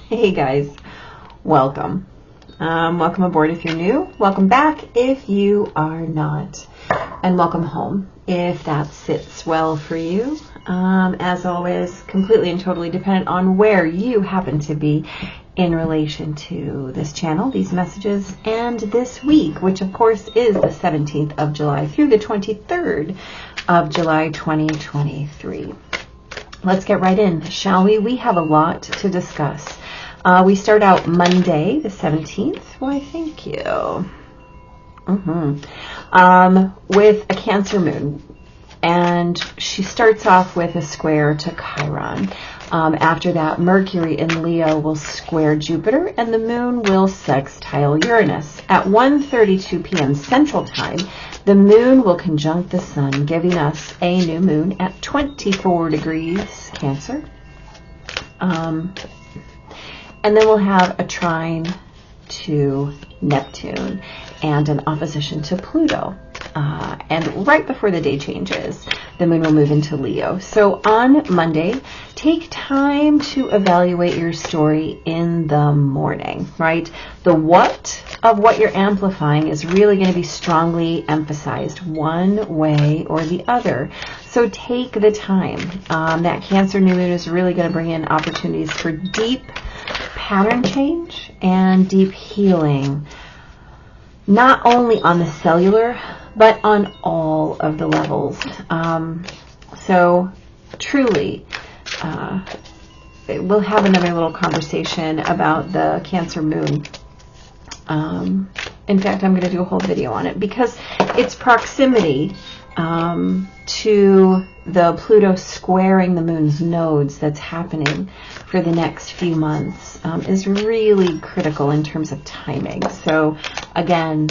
Hey guys, welcome. Welcome aboard if you're new. Welcome back if you are not. And welcome home if that sits well for you. As always, completely and totally dependent on where you happen to be in relation to this channel, these messages, and this week, which of course is the 17th of July through the 23rd of July 2023. Let's get right in, shall we? We have a lot to discuss. We start out Monday, the 17th. Why, thank you. With a Cancer moon. And she starts off with a square to Chiron. After that, Mercury in Leo will square Jupiter, and the moon will sextile Uranus. At 1:32 p.m. Central Time, the moon will conjunct the sun, giving us a new moon at 24 degrees Cancer. And then we'll have a trine to Neptune and an opposition to Pluto. And right before the day changes, the moon will move into Leo. So on Monday, take time to evaluate your story in the morning, right? The what of what you're amplifying is really going to be strongly emphasized one way or the other. So take the time. That Cancer new moon is really going to bring in opportunities for deep pattern change and deep healing, not only on the cellular, but on all of the levels. So truly, we'll have another little conversation about the Cancer moon. In fact, I'm going to do a whole video on it because its proximity to the Pluto squaring the moon's nodes that's happening for the next few months is really critical in terms of timing. So again,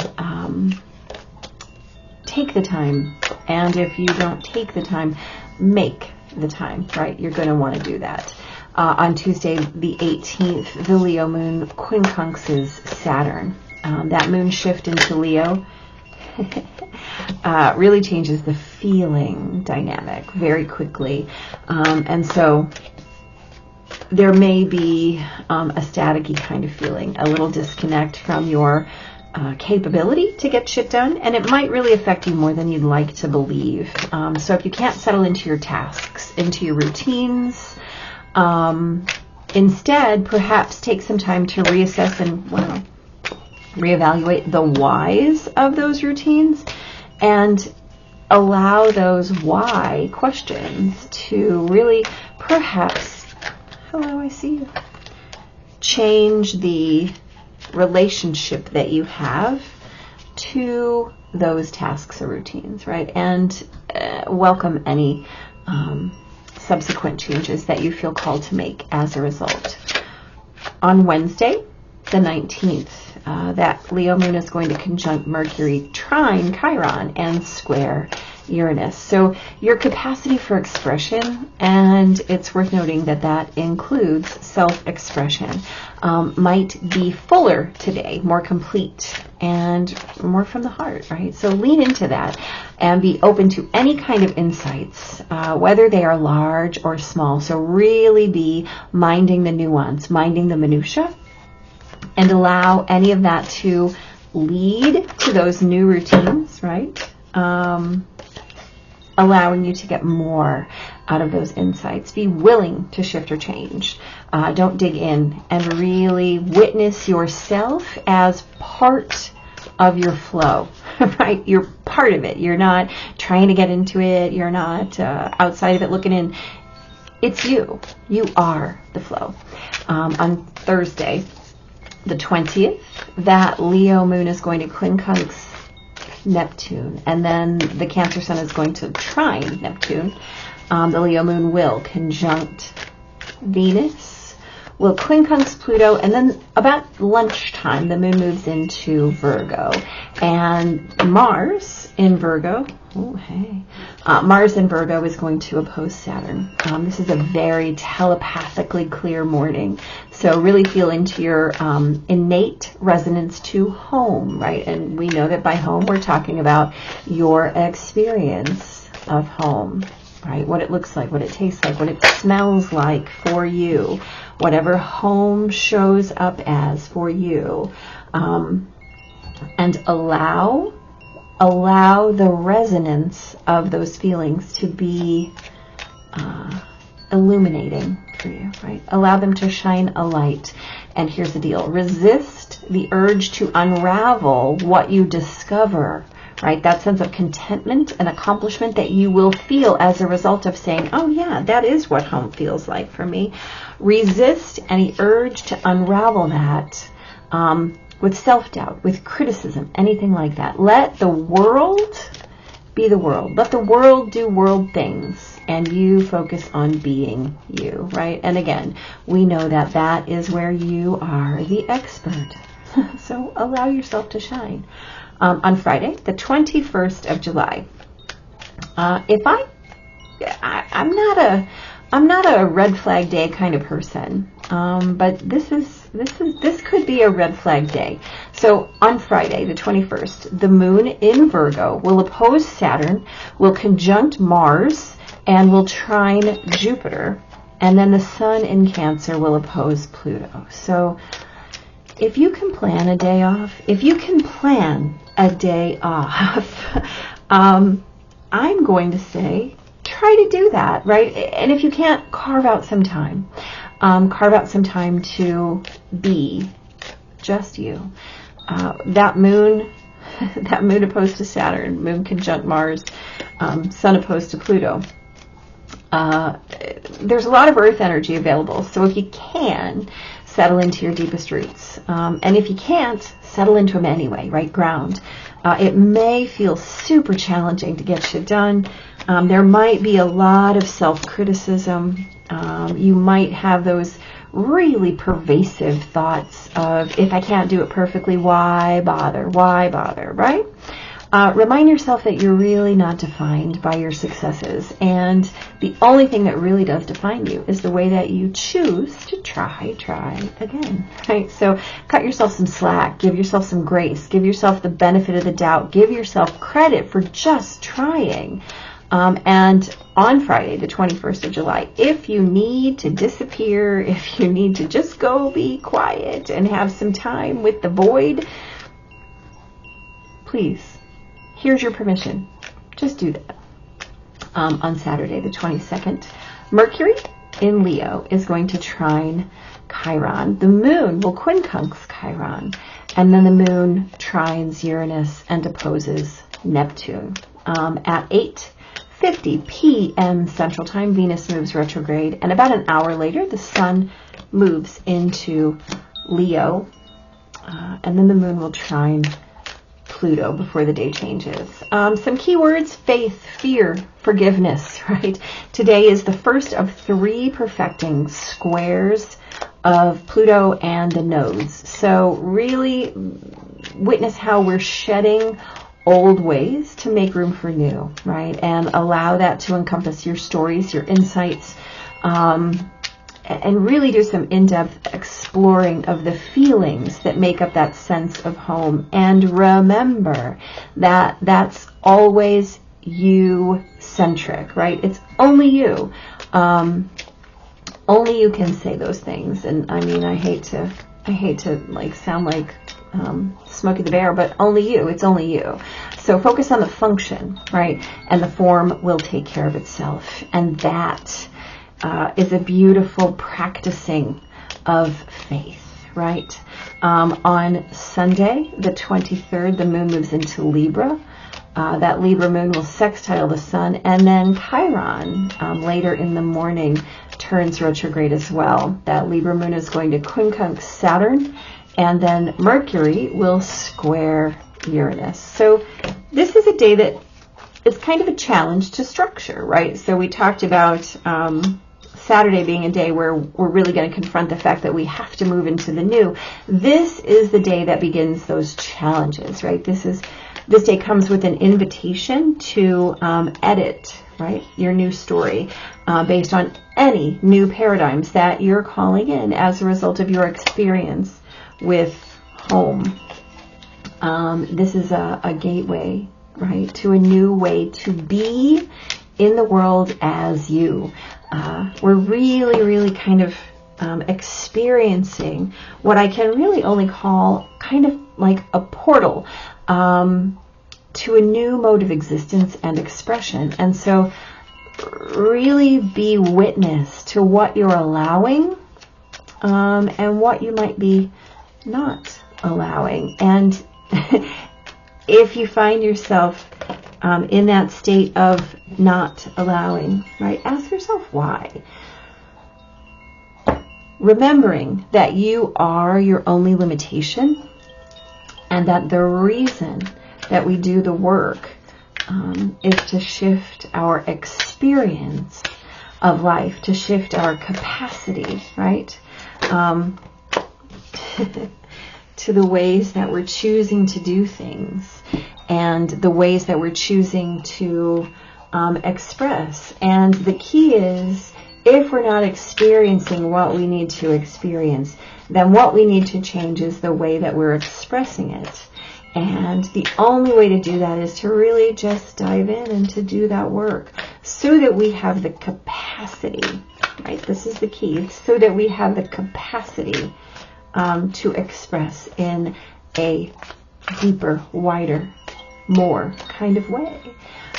take the time, and if you don't take the time, make the time, right? You're going to want to do that. On Tuesday, the 18th, the Leo moon quincunxes Saturn. That moon shift into Leo really changes the feeling dynamic very quickly. And so there may be a staticky kind of feeling, a little disconnect from your capability to get shit done, and it might really affect you more than you'd like to believe. So if you can't settle into your tasks, into your routines, instead perhaps take some time to reassess and reevaluate the whys of those routines and allow those why questions to really perhaps, hello, I see you, change the relationship that you have to those tasks or routines, right? And welcome any subsequent changes that you feel called to make as a result. On Wednesday, the 19th, that Leo moon is going to conjunct Mercury, trine Chiron, and square Uranus. So your capacity for expression, and it's worth noting that that includes self-expression, might be fuller today, more complete, and more from the heart, right? So lean into that and be open to any kind of insights, whether they are large or small. So really be minding the nuance, minding the minutia, and allow any of that to lead to those new routines, right? Allowing you to get more out of those insights. Be willing to shift or change. Don't dig in, and really witness yourself as part of your flow, right? You're part of it. You're not trying to get into it. You're not outside of it looking in. It's you. You are the flow. On Thursday, the 20th, that Leo moon is going to quincunx Neptune, and then the Cancer sun is going to trine Neptune. The Leo moon will conjunct Venus, will quincunx Pluto, and then about lunchtime, the moon moves into Virgo, and Mars in Virgo. Oh, hey. Mars in Virgo is going to oppose Saturn. This is a very telepathically clear morning. So really feel into your innate resonance to home, right? And we know that by home, we're talking about your experience of home. right? What it looks like, what it tastes like, what it smells like for you, whatever home shows up as for you. And allow the resonance of those feelings to be illuminating for you, right? Allow them to shine a light. And here's the deal. Resist the urge to unravel what you discover, right? That sense of contentment and accomplishment that you will feel as a result of saying, oh yeah, that is what home feels like for me. Resist any urge to unravel that with self-doubt, with criticism, anything like that. Let the world be the world. Let the world do world things, and you focus on being you, right? And again, we know that that is where you are the expert. So allow yourself to shine. On Friday, the 21st of July, I'm not a red flag day kind of person, but this could be a red flag day. So on Friday, the 21st, the moon in Virgo will oppose Saturn, will conjunct Mars, and will trine Jupiter, and then the sun in Cancer will oppose Pluto. So if you can plan a day off, I'm going to say, try to do that, right? And if you can't, carve out some time. Carve out some time to be just you. That moon opposed to Saturn, moon conjunct Mars, sun opposed to Pluto. There's a lot of earth energy available. So if you can, settle into your deepest roots. And if you can't, settle into them anyway, right? Ground. It may feel super challenging to get shit done. There might be a lot of self-criticism. You might have those really pervasive thoughts of, if I can't do it perfectly, why bother? Why bother, right? Remind yourself that you're really not defined by your successes. And the only thing that really does define you is the way that you choose to try again, right? So cut yourself some slack, give yourself some grace, give yourself the benefit of the doubt, give yourself credit for just trying. And on Friday, the 21st of July, if you need to disappear, if you need to just go be quiet and have some time with the void, please, here's your permission. Just do that. On Saturday, the 22nd, Mercury in Leo is going to trine Chiron. The moon will quincunx Chiron. And then the moon trines Uranus and opposes Neptune. At 8:50 p.m. Central Time, Venus moves retrograde. And about an hour later, the sun moves into Leo. And then the moon will trine Pluto before the day changes. Some keywords: faith, fear, forgiveness, right? Today is the first of 3 perfecting squares of Pluto and the nodes. So really witness how we're shedding old ways to make room for new, right? And allow that to encompass your stories, your insights, and really do some in-depth exploring of the feelings that make up that sense of home. And remember that that's always you-centric, right? It's only you. Only you can say those things. And I mean, I hate to like sound like Smokey the Bear, but only you. It's only you. So focus on the function, right? And the form will take care of itself. And that is a beautiful practicing of faith, right? On Sunday, the 23rd, the moon moves into Libra. That Libra moon will sextile the sun, and then Chiron later in the morning turns retrograde as well. That Libra moon is going to quincunx Saturn, and then Mercury will square Uranus. So this is a day that is kind of a challenge to structure, right? So we talked about Saturday being a day where we're really going to confront the fact that we have to move into the new. This is the day that begins those challenges, right? This day comes with an invitation to edit, right, your new story based on any new paradigms that you're calling in as a result of your experience with home. This is a gateway, right, to a new way to be in the world as you. We're really, really kind of experiencing what I can really only call kind of like a portal to a new mode of existence and expression. And so really be witness to what you're allowing and what you might be not allowing. And if you find yourself in that state of not allowing, right, ask yourself why. Remembering that you are your only limitation, and that the reason that we do the work is to shift our experience of life, to shift our capacity, right, to the ways that we're choosing to do things and the ways that we're choosing to express. And the key is, if we're not experiencing what we need to experience, then what we need to change is the way that we're expressing it. And the only way to do that is to really just dive in and to do that work so that we have the capacity, right? This is the key, so that we have the capacity to express in a deeper, wider, more kind of way.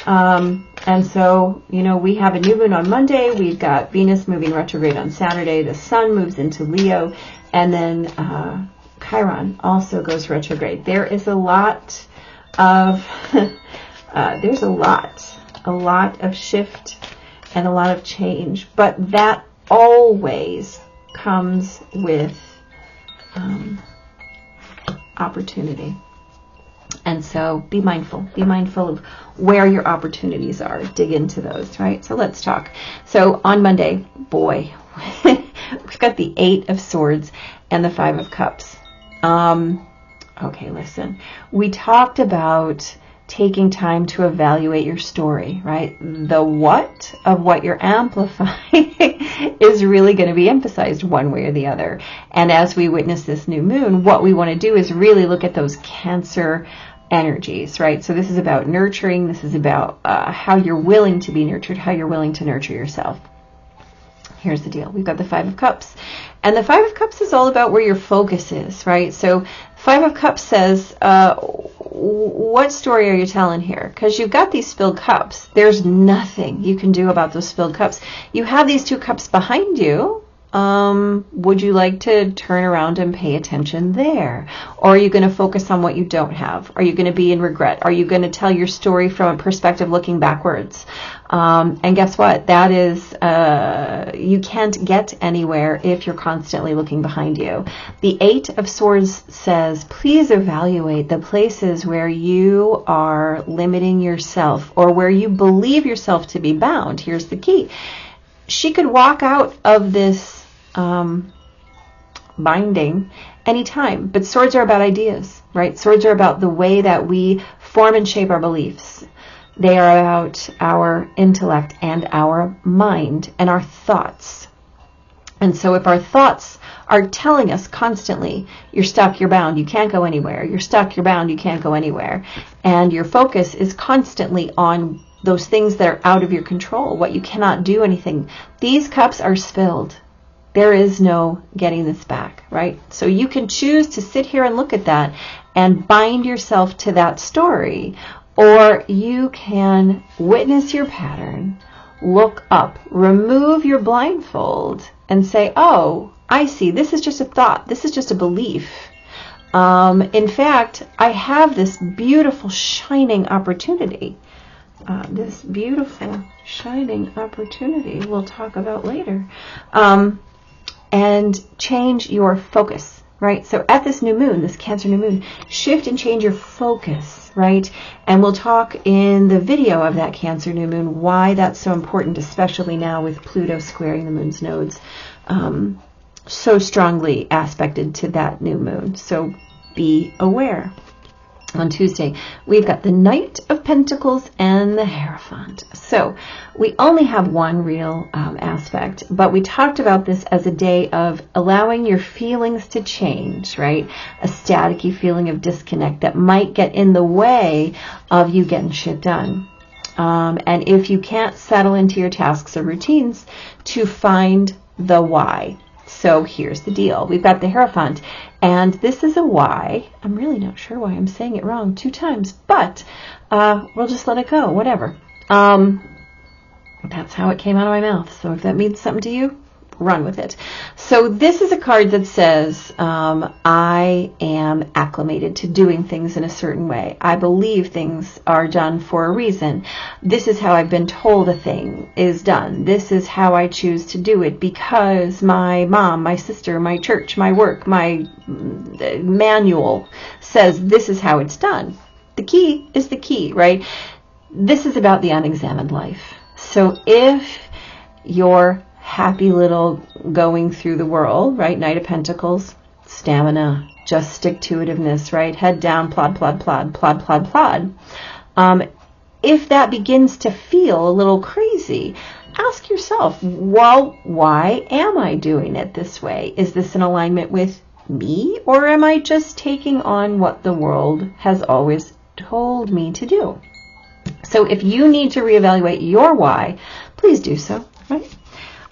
And so, you know, we have a new moon on Monday. We've got Venus moving retrograde on Saturday. The sun moves into Leo. And then Chiron also goes retrograde. There is a lot of, there's a lot of shift and a lot of change. But that always comes with opportunity. And so be mindful of where your opportunities are. Dig into those, right? So let's talk. So on Monday, boy, we've got the 8 of Swords and the 5 of Cups. Okay, listen. We talked about taking time to evaluate your story, right? The what of what you're amplifying is really going to be emphasized one way or the other. And as we witness this new moon, what we want to do is really look at those Cancer energies, right? So this is about nurturing. This is about how you're willing to be nurtured, how you're willing to nurture yourself. Here's the deal. We've got the 5 of Cups. And the 5 of Cups is all about where your focus is, right? So 5 of Cups says, what story are you telling here? Because you've got these spilled cups. There's nothing you can do about those spilled cups. You have these 2 cups behind you. Would you like to turn around and pay attention there? Or are you going to focus on what you don't have? Are you going to be in regret? Are you going to tell your story from a perspective looking backwards? And guess what? That is, you can't get anywhere if you're constantly looking behind you. The 8 of Swords says, please evaluate the places where you are limiting yourself or where you believe yourself to be bound. Here's the key. She could walk out of this binding anytime, but swords are about ideas, right? Swords are about the way that we form and shape our beliefs. They are about our intellect and our mind and our thoughts. And so if our thoughts are telling us constantly, you're stuck, you're bound, you can't go anywhere, you're stuck, you're bound, you can't go anywhere, and your focus is constantly on those things that are out of your control, what you cannot do anything, these cups are spilled. There is no getting this back, right? So you can choose to sit here and look at that and bind yourself to that story, or you can witness your pattern, look up, remove your blindfold, and say, oh, I see, this is just a thought, this is just a belief. In fact, I have this beautiful shining opportunity. This beautiful shining opportunity we'll talk about later. And change your focus, right? So at this new moon, this Cancer new moon, shift and change your focus, right? And we'll talk in the video of that Cancer new moon why that's so important, especially now with Pluto squaring the moon's nodes so strongly aspected to that new moon. So be aware. On Tuesday, we've got the Knight of Pentacles and the Hierophant. So we only have one real aspect, but we talked about this as a day of allowing your feelings to change, right? A staticky feeling of disconnect that might get in the way of you getting shit done. And if you can't settle into your tasks or routines, to find the why. So here's the deal. We've got the Hierophant, and this is a why. I'm really not sure why I'm saying it wrong 2 times, but we'll just let it go, whatever. That's how it came out of my mouth. So if that means something to you, run with it. So this is a card that says, I am acclimated to doing things in a certain way. I believe things are done for a reason. This is how I've been told a thing is done. This is how I choose to do it because my mom, my sister, my church, my work, my manual says this is how it's done. The key is the key, right? This is about the unexamined life. So if you're happy little going through the world, right? Knight of Pentacles, stamina, just stick-to-itiveness, right? Head down, plod, plod, plod, plod, plod, plod. If that begins to feel a little crazy, ask yourself, well, why am I doing it this way? Is this in alignment with me, or am I just taking on what the world has always told me to do? So if you need to reevaluate your why, please do so, right?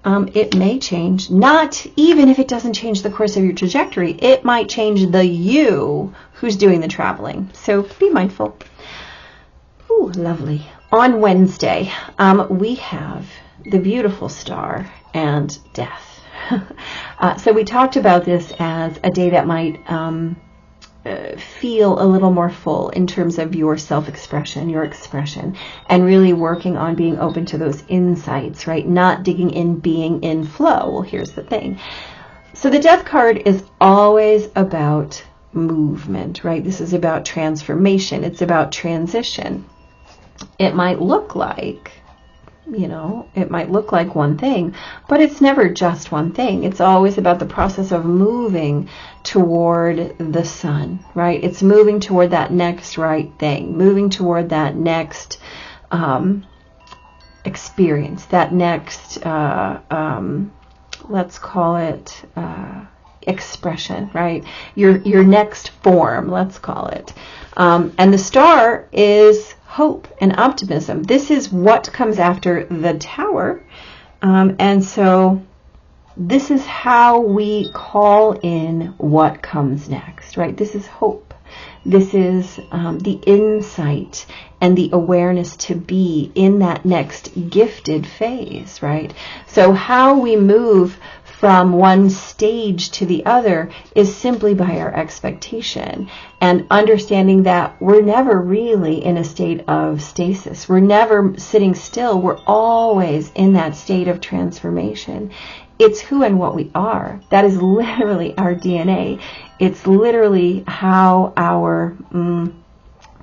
It may change, not even if it doesn't change the course of your trajectory, it might change the you who's doing the traveling. So be mindful. Ooh, lovely. On Wednesday, we have the beautiful star and death. So we talked about this as a day that might feel a little more full in terms of your self-expression, your expression, and really working on being open to those insights, right? Not digging in, being in flow. Well, here's the thing. So the death card is always about movement, right? This is about transformation. It's about transition. It might look like, it might look like one thing, but it's never just one thing. It's always about the process of moving toward the sun, right? It's moving toward that next right thing, moving toward that next experience, that next, let's call it expression, right? Your next form, let's call it. And the star is hope and optimism. This is what comes after the Tower. And so this is how we call in what comes next, right? This is hope. This is the insight and the awareness to be in that next gifted phase, right? So how we move from one stage to the other is simply by our expectation and understanding that we're never really in a state of stasis. We're never sitting still. We're always in that state of transformation. It's who and what we are. That is literally our DNA. It's literally how our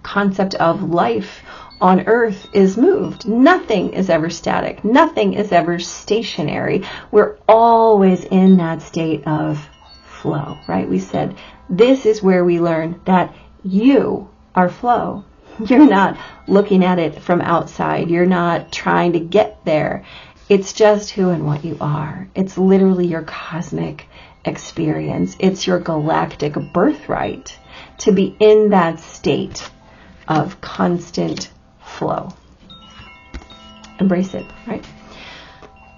concept of life on earth is moved. Nothing is ever static. Nothing is ever stationary. We're always in that state of flow, right? We said this is where we learn that you are flow. You're not looking at it from outside. You're not trying to get there. It's just who and what you are. It's literally your cosmic experience. It's your galactic birthright to be in that state of constant flow. Embrace it, right?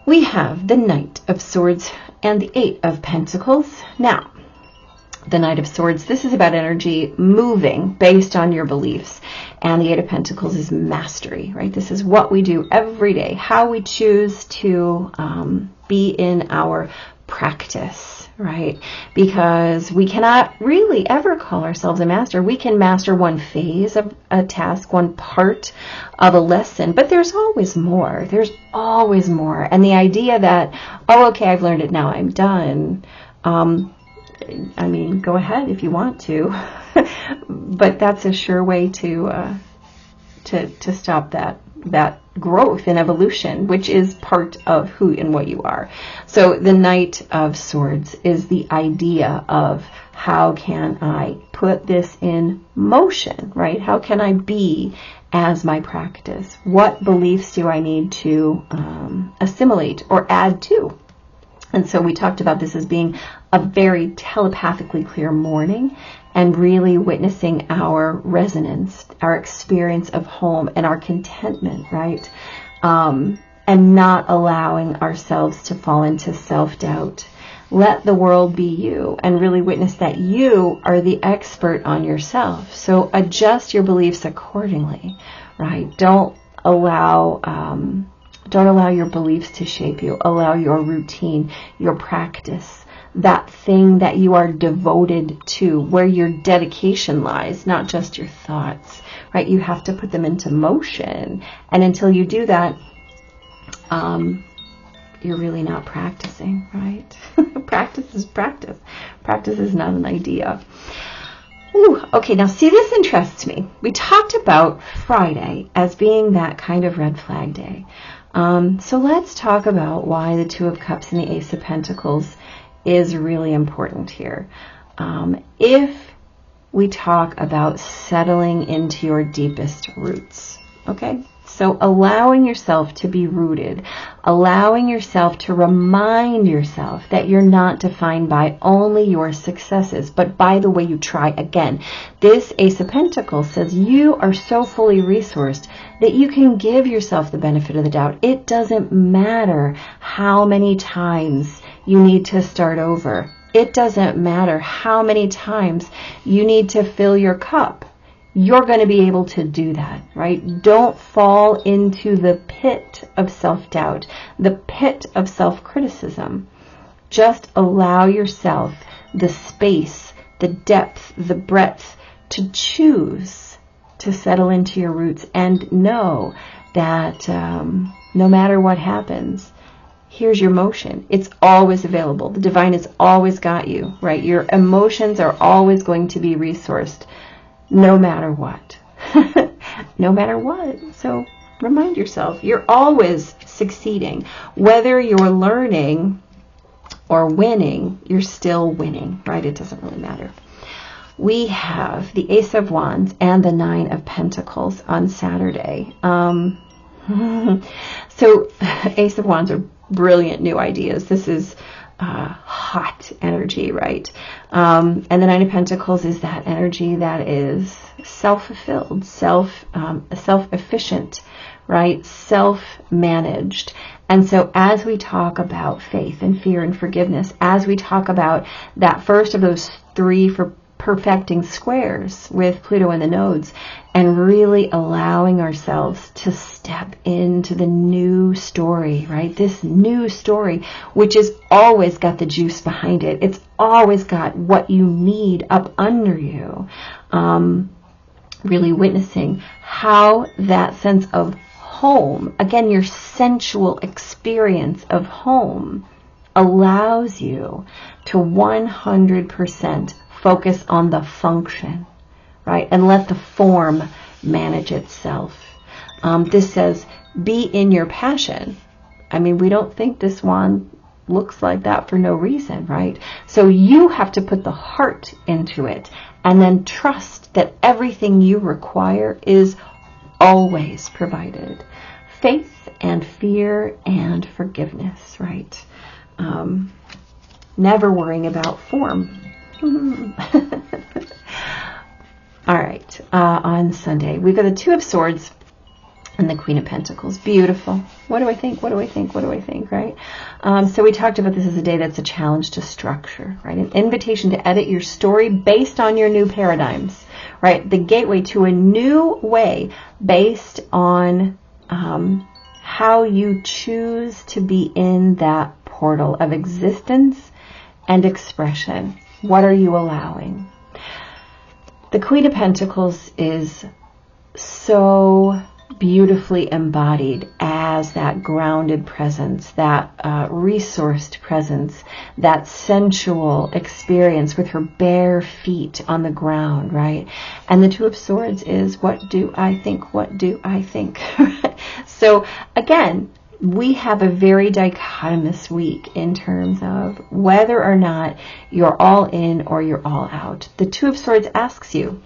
We have the Knight of Swords and the 8 of Pentacles. Now, the Knight of Swords, this is about energy moving based on your beliefs. And the 8 of Pentacles is mastery, right? This is what we do every day, how we choose to be in our practice, right? Because we cannot really ever call ourselves a master. We can master one phase of a task, one part of a lesson, but there's always more. There's always more. And the idea that, oh, okay, I've learned it, now I'm done. I mean, go ahead if you want to, but that's a sure way to stop that growth and evolution, which is part of who and what you are. So the Knight of Swords is the idea of how can I put this in motion, right? How can I be as my practice? What beliefs do I need to assimilate or add to? And so we talked about this as being a very telepathically clear morning, and really witnessing our resonance, our experience of home, and our contentment, right? And not allowing ourselves to fall into self-doubt. Let the world be you, and really witness that you are the expert on yourself. So adjust your beliefs accordingly, right? Don't allow your beliefs to shape you. Allow your routine, your practice, that thing that you are devoted to, where your dedication lies, not just your thoughts, right? You have to put them into motion. And until you do that, you're really not practicing, right? Practice is practice. Practice is not an idea. Ooh, okay, now see, this interests me. We talked about Friday as being that kind of red flag day. So let's talk about why the Two of Cups and the Ace of Pentacles is really important here. If we talk about settling into your deepest roots, okay? So allowing yourself to be rooted, allowing yourself to remind yourself that you're not defined by only your successes, but by the way you try. Again, this Ace of Pentacles says you are so fully resourced that you can give yourself the benefit of the doubt. It doesn't matter how many times you need to start over. It doesn't matter how many times you need to fill your cup. You're going to be able to do that, right? Don't fall into the pit of self-doubt, the pit of self-criticism. Just allow yourself the space, the depth, the breadth to choose to settle into your roots, and know that no matter what happens, here's your motion. It's always available. The divine has always got you, right? Your emotions are always going to be resourced. No matter what. No matter what. So remind yourself, you're always succeeding. Whether you're learning or winning, you're still winning, right? It doesn't really matter. We have the Ace of Wands and the Nine of Pentacles on Saturday. So Ace of Wands are brilliant new ideas. This is hot energy, right? And the Nine of Pentacles is that energy that is self-fulfilled, self-efficient, right? Self-managed. And so as we talk about faith and fear and forgiveness, as we talk about that first of those three for perfecting squares with Pluto and the nodes, and really allowing ourselves to step into the new story, right? This new story, which has always got the juice behind it. It's always got what you need up under you. Really witnessing how that sense of home, again, your sensual experience of home, allows you to 100% focus on the function, right? And let the form manage itself. This says, be in your passion. I mean, we don't think this wand looks like that for no reason, right? So you have to put the heart into it, and then trust that everything you require is always provided. Faith and fear and forgiveness, right? Never worrying about form. All right, on Sunday, we've got the Two of Swords and the Queen of Pentacles. Beautiful. What do I think? What do I think? What do I think, right? So we talked about this as a day that's a challenge to structure, right? An invitation to edit your story based on your new paradigms, right? The gateway to a new way based on how you choose to be in that portal of existence and expression. What are you allowing? The Queen of Pentacles is so beautifully embodied as that grounded presence, that resourced presence, that sensual experience with her bare feet on the ground, right? And the Two of Swords is, what do I think? What do I think? So again, we have a very dichotomous week in terms of whether or not you're all in or you're all out. The Two of Swords asks you,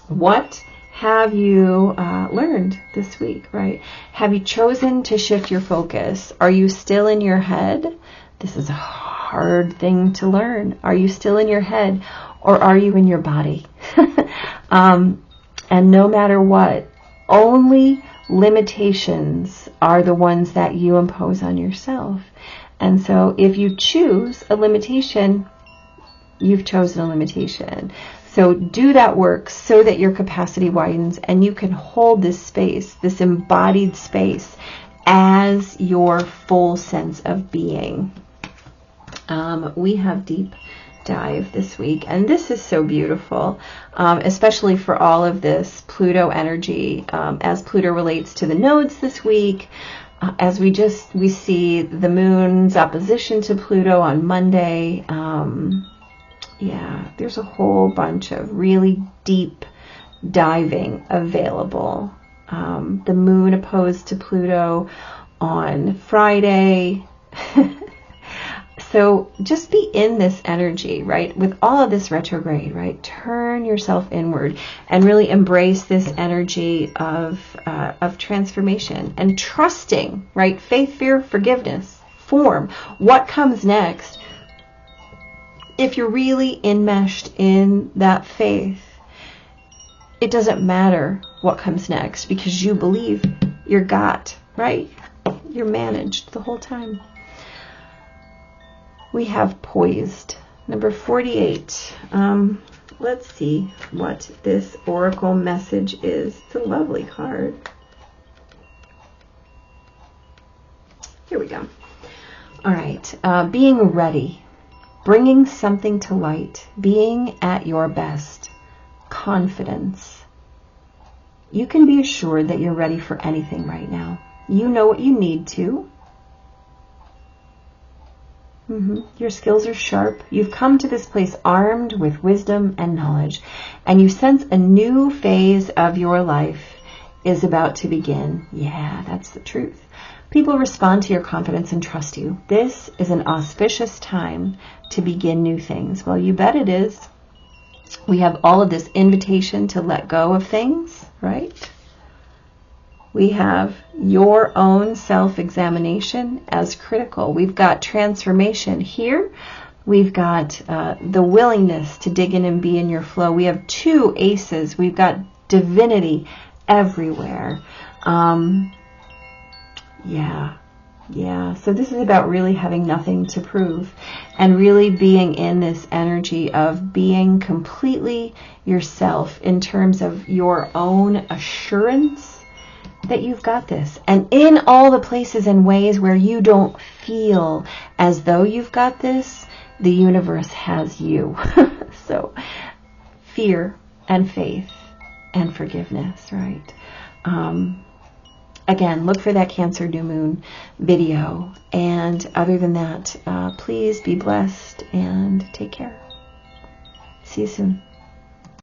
what have you learned this week, right? Have you chosen to shift your focus? Are you still in your head This is a hard thing to learn. Are you still in your head or are you in your body? And no matter what, only limitations are the ones that you impose on yourself. And so if you choose a limitation, you've chosen a limitation. So do that work so that your capacity widens and you can hold this space, this embodied space, as your full sense of being. We have deep dive this week, and this is so beautiful, especially for all of this Pluto energy, as Pluto relates to the nodes this week, as we see the moon's opposition to Pluto on Monday. Yeah, there's a whole bunch of really deep diving available. The moon opposed to Pluto on Friday. So just be in this energy, right? With all of this retrograde, right? Turn yourself inward and really embrace this energy of transformation and trusting, right? Faith, fear, forgiveness, form. What comes next? If you're really enmeshed in that faith, it doesn't matter what comes next because you believe you're got, right? You're managed the whole time. We have poised, number 48. Let's see what this oracle message is. It's a lovely card. Here we go. All right. Being ready, bringing something to light, being at your best, confidence. You can be assured that you're ready for anything right now. You know what you need to. Your skills are sharp. You've come to this place armed with wisdom and knowledge, and you sense a new phase of your life is about to begin. Yeah, that's the truth. People respond to your confidence and trust you. This is an auspicious time to begin new things. Well, you bet it is. We have all of this invitation to let go of things, right? We have your own self-examination as critical. We've got transformation here. We've got the willingness to dig in and be in your flow. We have two aces. We've got divinity everywhere. Yeah. So this is about really having nothing to prove and really being in this energy of being completely yourself in terms of your own assurance that you've got this. And in all the places and ways where you don't feel as though you've got this, the universe has you. So fear and faith and forgiveness, right? Again, look for that Cancer New Moon video. And other than that, please be blessed and take care. See you soon.